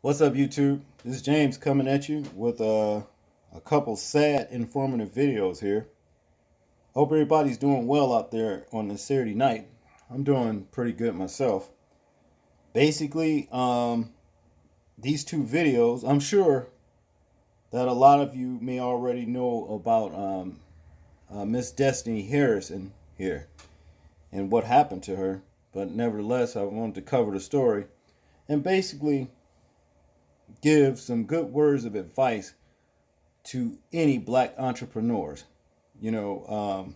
What's up, YouTube? This is James coming at you with a couple sad, informative videos here. Hope everybody's doing well out there on this Saturday night. I'm doing pretty good myself. Basically, these two videos, I'm sure that a lot of you may already know about Miss Destiny Harrison here and what happened to her. But nevertheless, I wanted to cover the story and basically give some good words of advice to any black entrepreneurs, you know,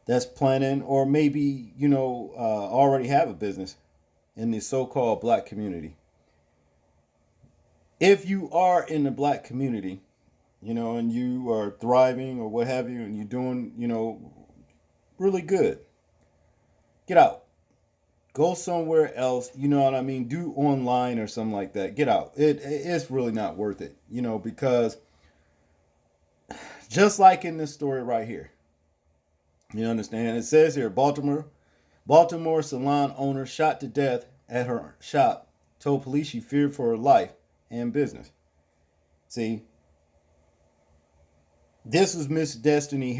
that's planning or maybe, already have a business in the so called black community. If you are in the black community, and you are thriving or what have you, and you're doing, really good, get out. Go somewhere else, you know what I mean? Do online or something like that. Get out. It's really not worth it, because just like in this story right here, you understand? It says here, Baltimore salon owner shot to death at her shop, told police she feared for her life and business. See, this was Miss Destiny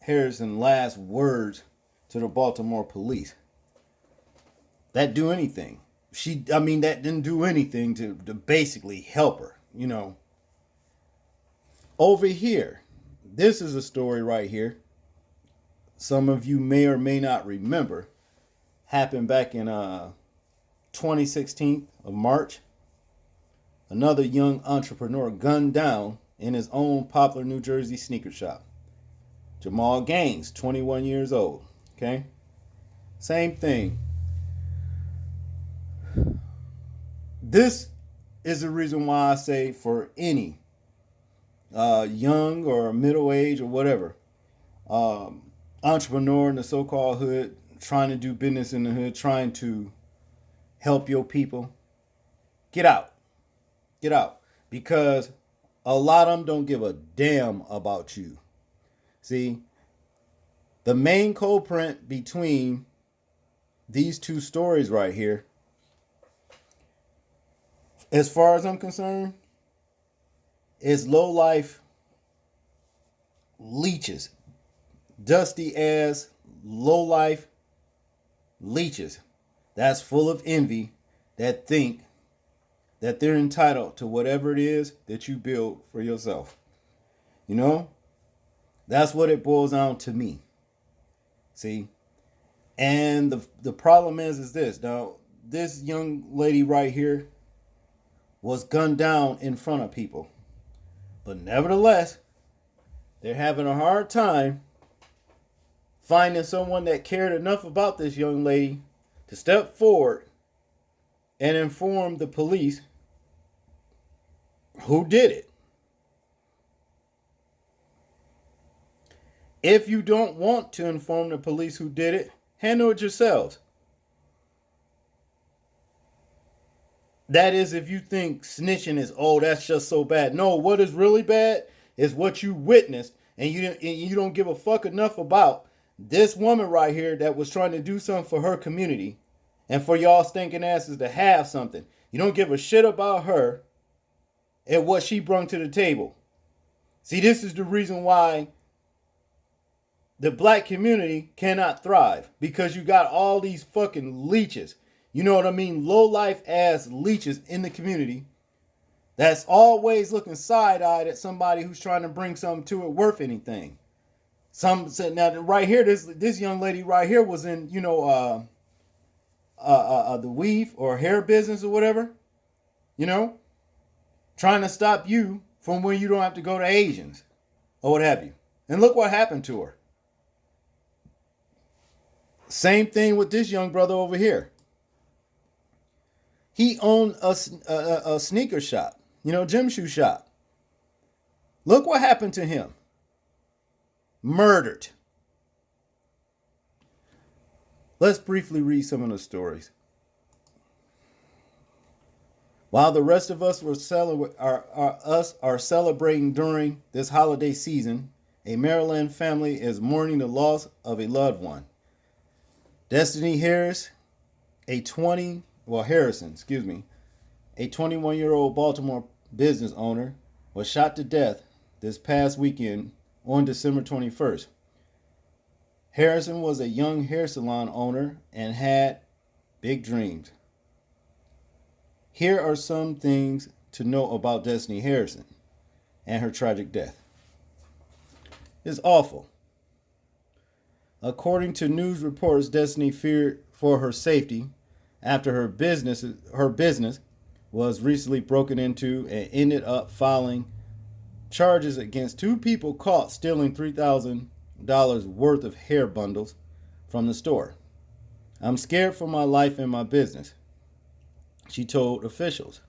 Harrison last words to the Baltimore police. That do anything. That didn't do anything to basically help her, Over here, this is a story right here. Some of you may or may not remember. Happened back in 2016 of March. Another young entrepreneur gunned down in his own Poplar, New Jersey sneaker shop. Jamal Gaines, 21 years old. Okay? Same thing. This is the reason why I say for any young or middle age or whatever entrepreneur in the so-called hood, trying to do business in the hood, trying to help your people, get out. Get out. Because a lot of them don't give a damn about you. See, the main culprit between these two stories right here, as far as I'm concerned, is low life leeches. Dusty ass, low life leeches that's full of envy, that think that they're entitled to whatever it is that you build for yourself. You know? That's what it boils down to me. See? And the problem is this. Now, this young lady right here was gunned down in front of people. But nevertheless, they're having a hard time finding someone that cared enough about this young lady to step forward and inform the police who did it. If you don't want to inform the police who did it, handle it yourselves. That is, if you think snitching is, oh, that's just so bad. No, what is really bad is what you witnessed, and you don't give a fuck enough about this woman right here that was trying to do something for her community, and for y'all stinking asses to have something. You don't give a shit about her and what she brought to the table. See, this is the reason why the black community cannot thrive, because you got all these fucking leeches. You know what I mean? Low life ass leeches in the community that's always looking side eyed at somebody who's trying to bring something to it worth anything. Now right here, this young lady right here was in the weave or hair business or whatever, you know, trying to stop you from when you don't have to go to Asians or what have you. And look what happened to her. Same thing with this young brother over here. He owned a sneaker shop, gym shoe shop. Look what happened to him. Murdered. Let's briefly read some of the stories. While the rest of us are celebrating during this holiday season, a Maryland family is mourning the loss of a loved one. Destiny Harrison, A 21-year-old Baltimore business owner, was shot to death this past weekend on December 21st. Harrison was a young hair salon owner and had big dreams. Here are some things to know about Destiny Harrison and her tragic death. It's awful. According to news reports, Destiny feared for her safety after her business was recently broken into and ended up filing charges against two people caught stealing $3,000 worth of hair bundles from the store. I'm scared for my life and my business, she told officials.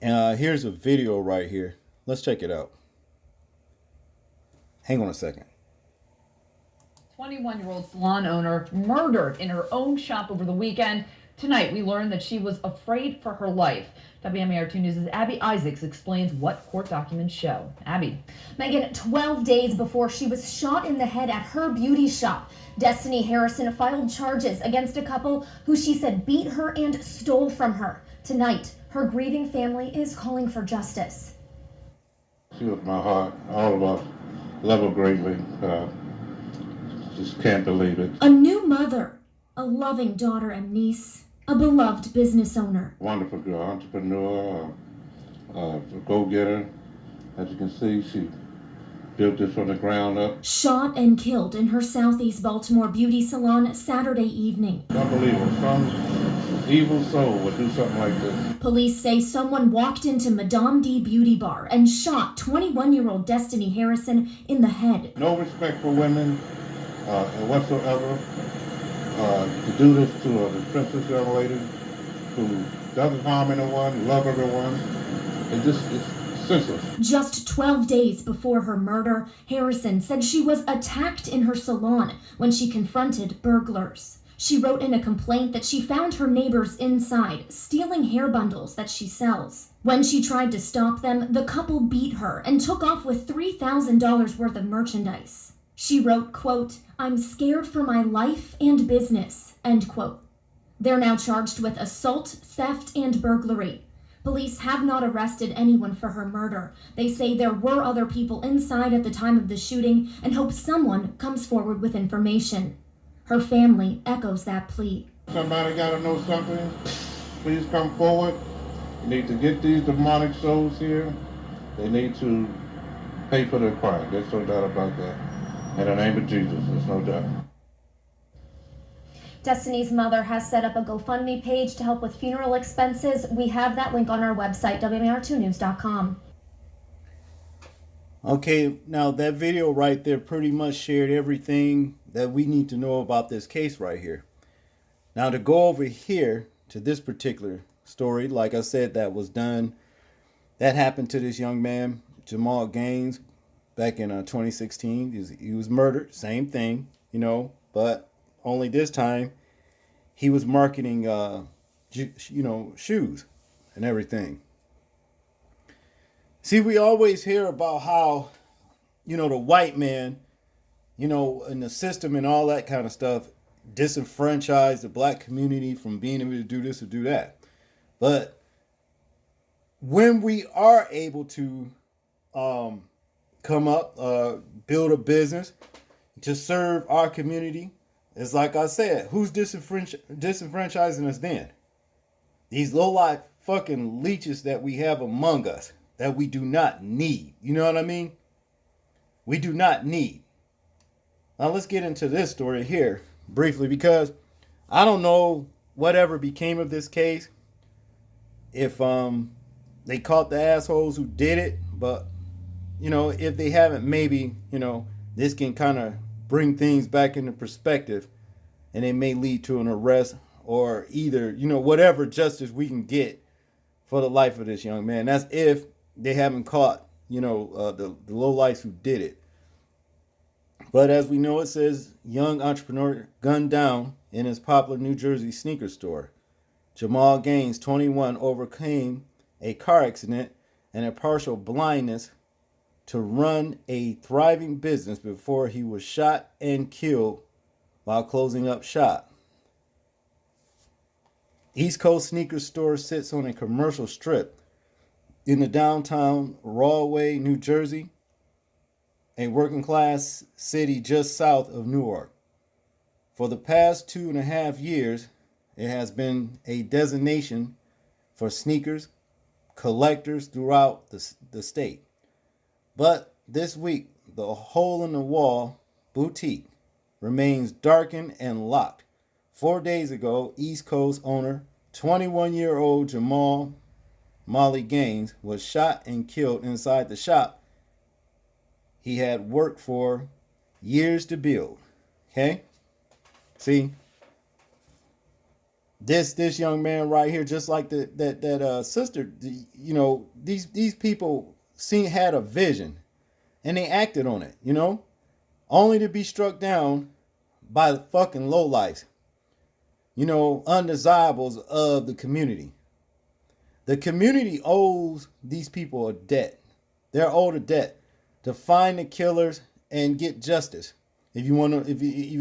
Here's a video right here. Let's check it out. Hang on a second. 21-year-old salon owner murdered in her own shop over the weekend. Tonight, we learned that she was afraid for her life. WMAR 2 News' Abby Isaacs explains what court documents show. Abby. Megan, 12 days before she was shot in the head at her beauty shop, Destiny Harrison filed charges against a couple who she said beat her and stole from her. Tonight, her grieving family is calling for justice. She was my heart. All of us love her greatly. Just can't believe it. A new mother, a loving daughter and niece, a beloved business owner. Wonderful girl, entrepreneur, go-getter. As you can see, she built this from the ground up. Shot and killed in her Southeast Baltimore beauty salon Saturday evening. Unbelievable. Some evil soul would do something like this. Police say someone walked into Madame D Beauty Bar and shot 21-year-old Destiny Harrison in the head. No respect for women whatsoever. To do this to a princess young lady who doesn't harm anyone, love everyone, it's senseless. Just 12 days before her murder, Harrison said she was attacked in her salon when she confronted burglars. She wrote in a complaint that she found her neighbors inside, stealing hair bundles that she sells. When she tried to stop them, the couple beat her and took off with $3,000 worth of merchandise. She wrote, quote, "I'm scared for my life and business," end quote. They're now charged with assault, theft, and burglary. Police have not arrested anyone for her murder. They say there were other people inside at the time of the shooting and hope someone comes forward with information. Her family echoes that plea. Somebody got to know something. Please come forward. You need to get these demonic souls here. They need to pay for their crime. There's no doubt about that. In the name of Jesus, there's no doubt. Destiny's mother has set up a GoFundMe page to help with funeral expenses. We have that link on our website, WMAR2news.com. Okay, now that video right there pretty much shared everything that we need to know about this case right here. Now to go over here to this particular story, like I said, that happened to this young man, Jamal Gaines, back in 2016. He was murdered, same thing, but only this time he was marketing, shoes and everything. See, we always hear about how, the white man, in the system and all that kind of stuff, disenfranchise the black community from being able to do this or do that. But when we are able to come up, build a business to serve our community, it's like I said, who's disenfranchising us then? These low-life fucking leeches that we have among us that we do not need. You know what I mean? We do not need. Now let's get into this story here briefly, because I don't know whatever became of this case. If they caught the assholes who did it, but if they haven't, maybe this can kind of bring things back into perspective, and it may lead to an arrest or either whatever justice we can get for the life of this young man. That's if they haven't caught the lowlifes who did it. But as we know, it says young entrepreneur gunned down in his popular New Jersey sneaker store. Jamal Gaines, 21, overcame a car accident and a partial blindness to run a thriving business before he was shot and killed while closing up shop. East Coast sneaker store sits on a commercial strip in the downtown Rahway, New Jersey, a working class city just south of Newark. For the past 2.5 years, it has been a destination for sneakers collectors throughout the state. But this week, the hole in the wall boutique remains darkened and locked. 4 days ago, East Coast owner 21-year-old Jamal Molly Gaines was shot and killed inside the shop he had worked for years to build. Okay? See, this young man right here, just like that sister, these people had a vision and they acted on it, only to be struck down by the fucking lowlifes, undesirables of the community. The community owes these people a debt. They're owed a debt to find the killers and get justice. If you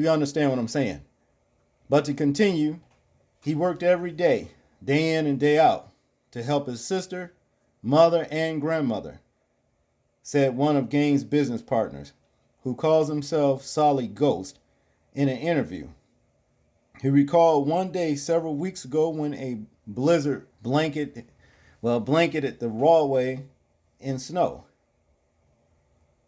understand what I'm saying. But to continue, he worked every day, day in and day out, to help his sister, mother, and grandmother, said one of Gaines' business partners, who calls himself Solid Ghost, in an interview. He recalled one day several weeks ago when a blizzard blanketed the Rahway in snow.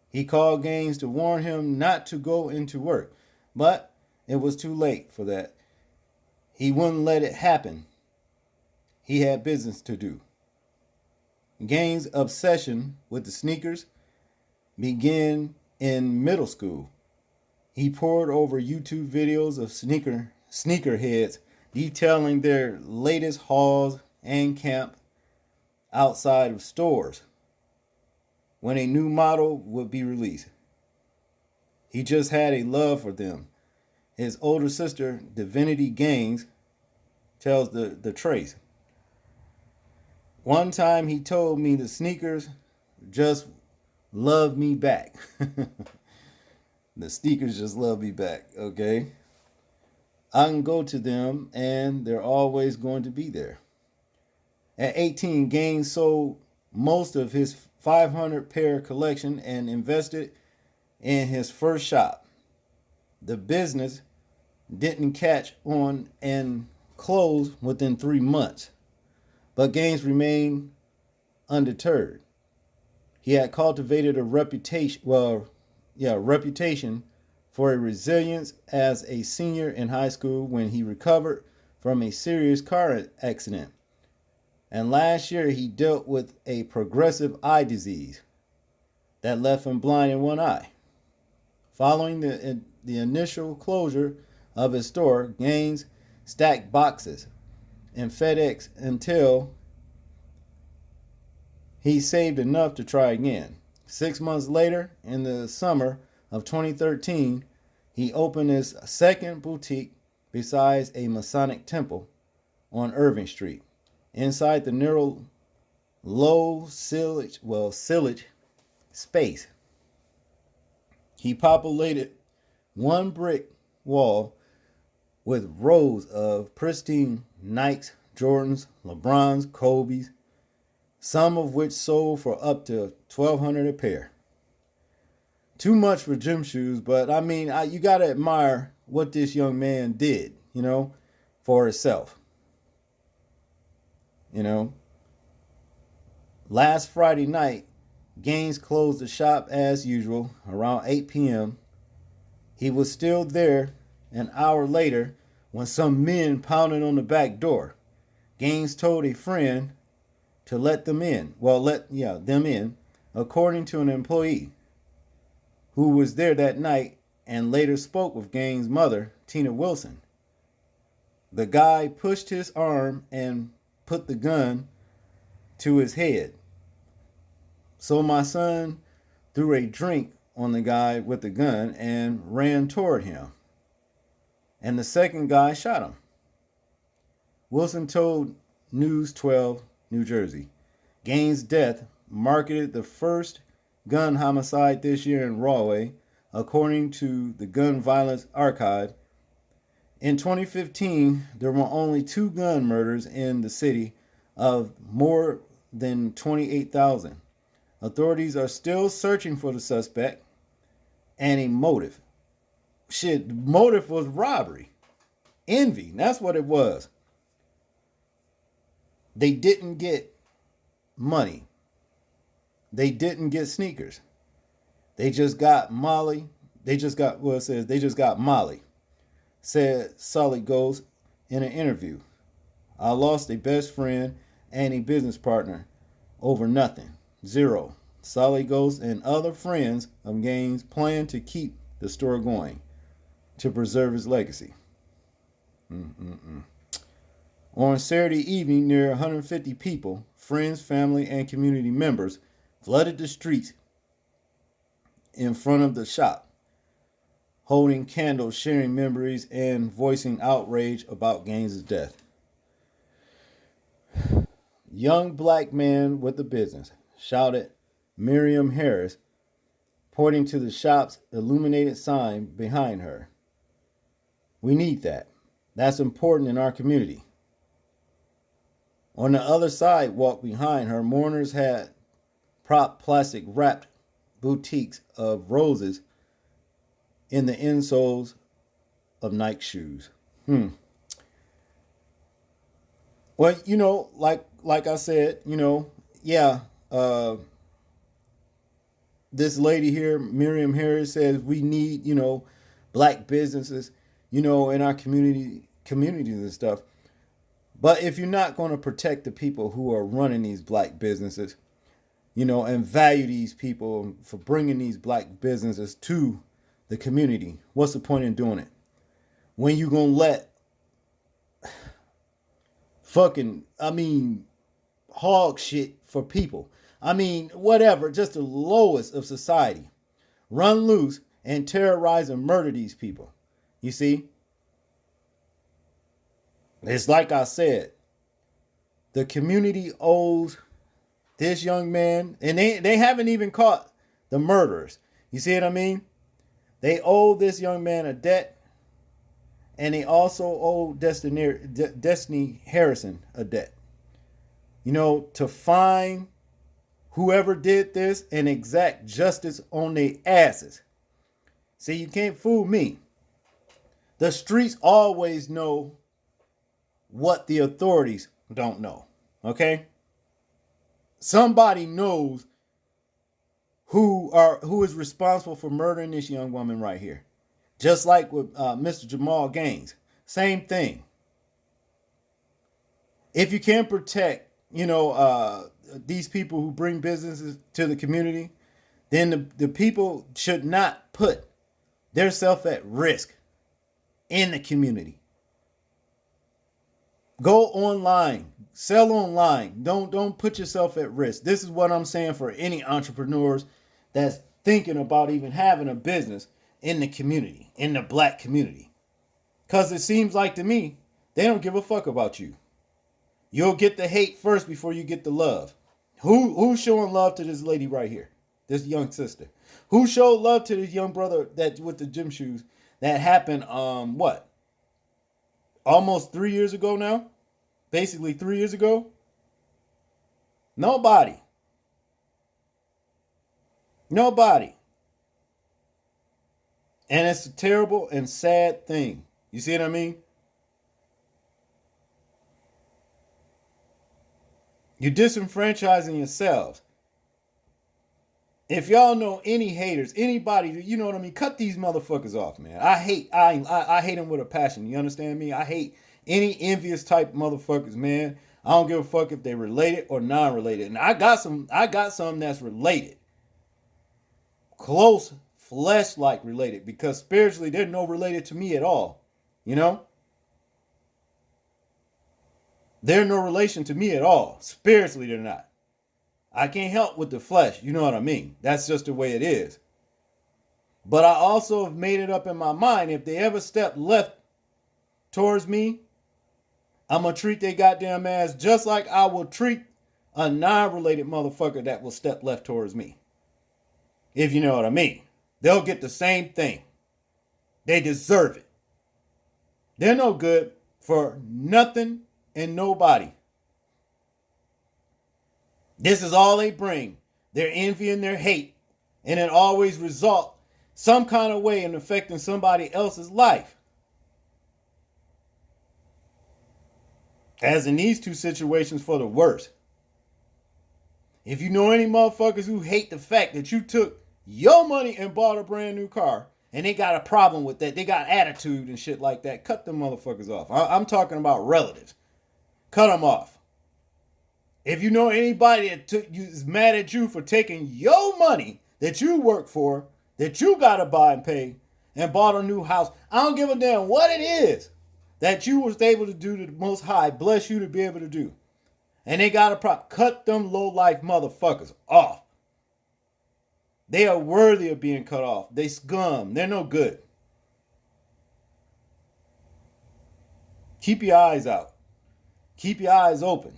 He called Gaines to warn him not to go into work, but it was too late for that. He wouldn't let it happen. He had business to do. Gaines' obsession with the sneakers began in middle school. He pored over YouTube videos of sneakerheads detailing their latest hauls and camp outside of stores when a new model would be released. He just had a love for them. His older sister, Divinity Gaines, tells the Trace. One time he told me the sneakers just love me back. The sneakers just love me back, okay? I can go to them and they're always going to be there. At 18, Gaines sold most of his 500 pair collection and invested in his first shop. The business didn't catch on and closed within 3 months, but Gaines remained undeterred. He had cultivated a reputation for a resilience as a senior in high school when he recovered from a serious car accident. And last year he dealt with a progressive eye disease that left him blind in one eye. Following the initial closure of his store, Gaines stacked boxes and FedEx until he saved enough to try again. 6 months later, in the summer of 2013, he opened his second boutique besides a Masonic temple on Irving Street, inside the narrow, low sillage space. He populated one brick wall with rows of pristine Nikes, Jordans, LeBrons, Kobe's, some of which sold for up to $1,200 a pair. Too much for gym shoes, but I mean, you gotta admire what this young man did, for himself. Last Friday night, Gaines closed the shop as usual around 8 p.m. He was still there an hour later when some men pounded on the back door. Gaines told a friend to let them in. Them in, according to an employee who was there that night and later spoke with Gaines' mother, Tina Wilson. The guy pushed his arm and put the gun to his head. So my son threw a drink on the guy with the gun and ran toward him. And the second guy shot him. Wilson told News 12, New Jersey. Gaines' death marked the first gun homicide this year in Rahway, according to the Gun Violence Archive. In 2015, there were only 2 gun murders in the city of more than 28,000. Authorities are still searching for the suspect and a motive. Shit, the motive was robbery. Envy. That's what it was. They didn't get money. They didn't get sneakers. They just got Molly. They just got, well, it says they just got Molly, said Sully Ghost in an interview. I lost a best friend and a business partner over nothing. Zero. Sully Ghost and other friends of Gaines plan to keep the store going to preserve his legacy. On Saturday evening, near 150 people, friends, family, and community members flooded the streets in front of the shop, holding candles, sharing memories, and voicing outrage about Gaines' death. Young black man with a business, shouted Miriam Harris, pointing to the shop's illuminated sign behind her. We need that. That's important in our community. On the other sidewalk behind her, mourners had propped plastic wrapped boutiques of roses in the insoles of Nike shoes. Well, like I said, this lady here, Miriam Harris, says we need, black businesses, in our communities and stuff. But if you're not going to protect the people who are running these black businesses, and value these people for bringing these black businesses to the community, what's the point in doing it? When you going to let hog shit for people. Whatever, just the lowest of society. Run loose and terrorize and murder these people. You see? It's like I said, the community owes this young man, and they haven't even caught the murderers. You see what I mean? They owe this young man a debt, and they also owe Destiny Harrison a debt. To find whoever did this and exact justice on their asses. See, you can't fool me. The streets always know what the authorities don't know. Okay? Somebody knows who is responsible for murdering this young woman right here. Just like with Mr. Jamal Gaines. Same thing. If you can't protect, these people who bring businesses to the community, then the people should not put themselves at risk in the community. Go online, sell online. Don't put yourself at risk. This is what I'm saying for any entrepreneurs that's thinking about even having a business in the community, in the black community. Because it seems like to me, they don't give a fuck about you. You'll get the hate first before you get the love. Who's showing love to this lady right here? This young sister. Who showed love to this young brother that with the gym shoes that happened almost 3 years ago now? Basically 3 years ago? Nobody. And it's a terrible and sad thing. You see what I mean? You're disenfranchising yourselves. If y'all know any haters, anybody, you know what I mean, cut these motherfuckers off, man. I hate them with a passion. You understand me? I hate any envious type motherfuckers, man. I don't give a fuck if they're related or non-related. And I got some that's related. Close flesh-like related, because spiritually they're no related to me at all. They're no relation to me at all. Spiritually, they're not. I can't help with the flesh. You know what I mean? That's just the way it is. But I also have made it up in my mind, if they ever step left towards me, I'm going to treat their goddamn ass just like I will treat a non-related motherfucker that will step left towards me. If you know what I mean. They'll get the same thing. They deserve it. They're no good for nothing and nobody. This is all they bring. Their envy and their hate. And it always result some kind of way in affecting somebody else's life. As in these two situations, for the worst. If you know any motherfuckers who hate the fact that you took your money and bought a brand new car and they got a problem with that, they got attitude and shit like that, cut them motherfuckers off. I'm talking about relatives. Cut them off. If you know anybody that is mad at you for taking your money that you work for, that you gotta buy and pay, and bought a new house, I don't give a damn what it is that you was able to do to the Most High, bless you to be able to do. And they got a problem. Cut them low-life motherfuckers off. They are worthy of being cut off. They scum. They're no good. Keep your eyes out. Keep your eyes open.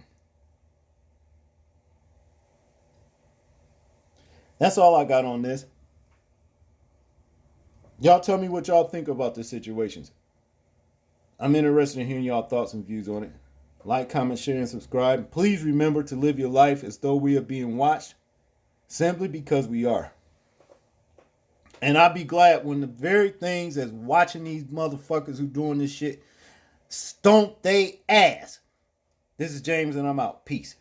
That's all I got on this. Y'all tell me what y'all think about this situation. I'm interested in hearing y'all thoughts and views on it. Like, comment, share, and subscribe. Please remember to live your life as though we are being watched, simply because we are. And I'll be glad when the very things that's watching these motherfuckers who doing this shit stomp they ass. This is James and I'm out. Peace.